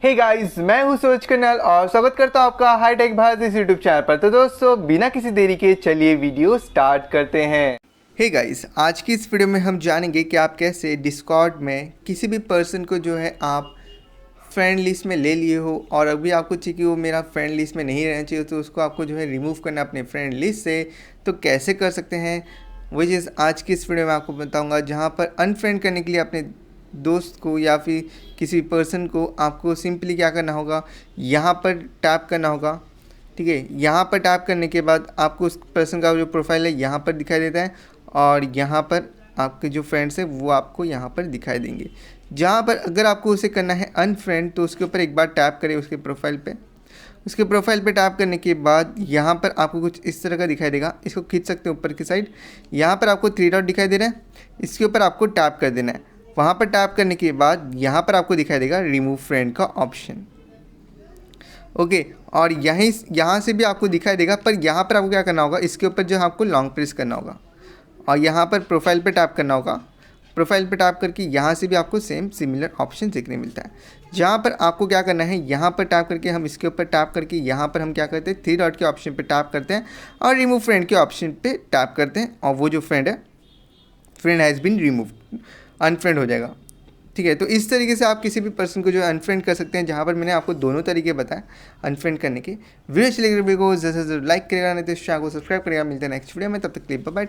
Hey guys, मैं हूं सूरज कन्याल और स्वागत करता हूं आपका हाईटेक भारत इस यूट्यूब चैनल पर। तो दोस्तों, बिना किसी देरी के चलिए वीडियो स्टार्ट करते हैं। हे गाइस, आज की इस वीडियो में हम जानेंगे कि आप कैसे डिस्कॉर्ड में किसी भी पर्सन को जो है आप फ्रेंड लिस्ट में ले लिए हो और अभी आपको चाहिए कि वो मेरा फ्रेंड लिस्ट में नहीं रहना चाहिए, तो उसको आपको जो है रिमूव करना अपने फ्रेंड लिस्ट से। तो कैसे कर सकते हैं वो चीज़ आज की इस वीडियो में आपको बताऊंगा, जहां पर अनफ्रेंड करने के लिए अपने दोस्त को या फिर किसी पर्सन को आपको सिंपली क्या करना होगा, यहाँ पर टैप करना होगा। ठीक है, यहाँ पर टैप करने के बाद आपको उस पर्सन का जो प्रोफाइल है यहाँ पर दिखाई देता है और यहाँ पर आपके जो फ्रेंड्स हैं वो आपको यहाँ पर दिखाई देंगे। जहाँ पर अगर आपको उसे करना है अनफ्रेंड, तो उसके ऊपर एक बार टैप करें उसके प्रोफाइल पे। उसके प्रोफाइल पे टैप करने के बाद यहाँ पर आपको कुछ इस तरह का दिखाई देगा। इसको खींच सकते हैं ऊपर की साइड। यहाँ पर आपको 3 डॉट दिखाई दे रहा है, इसके ऊपर आपको टैप कर देना है। वहाँ पर टैप करने के बाद यहाँ पर आपको दिखाई देगा रिमूव फ्रेंड का ऑप्शन। ओके, और यहाँ से भी आपको दिखाई देगा, पर यहाँ पर आपको क्या करना होगा, इसके ऊपर जो है आपको लॉन्ग प्रेस करना होगा और यहाँ पर प्रोफाइल पे टैप करना होगा। प्रोफाइल पे टैप करके यहाँ से भी आपको सेम सिमिलर ऑप्शन देखने मिलता है। जहाँ पर आपको क्या करना है, यहाँ पर टैप करके हम इसके ऊपर टैप करके यहाँ पर हम क्या करते हैं, 3 डॉट के ऑप्शन पे टैप करते हैं और रिमूव फ्रेंड के ऑप्शन पे टैप करते हैं और वो जो फ्रेंड है, friend has been removed, unfriend हो जाएगा। ठीक है, तो इस तरीके से आप किसी भी पर्सन को जो है अनफ्रेंड कर सकते हैं, जहाँ पर मैंने आपको दोनों तरीके बताए अनफ्रेंड करने के। वीडियो अच्छी लगी वीडियो को जैसे लाइक करेगा, नहीं तो इस चैनल को सब्सक्राइब करेगा। मिलते हैं नेक्स्ट वीडियो में, तब तक के लिए बाय बाय।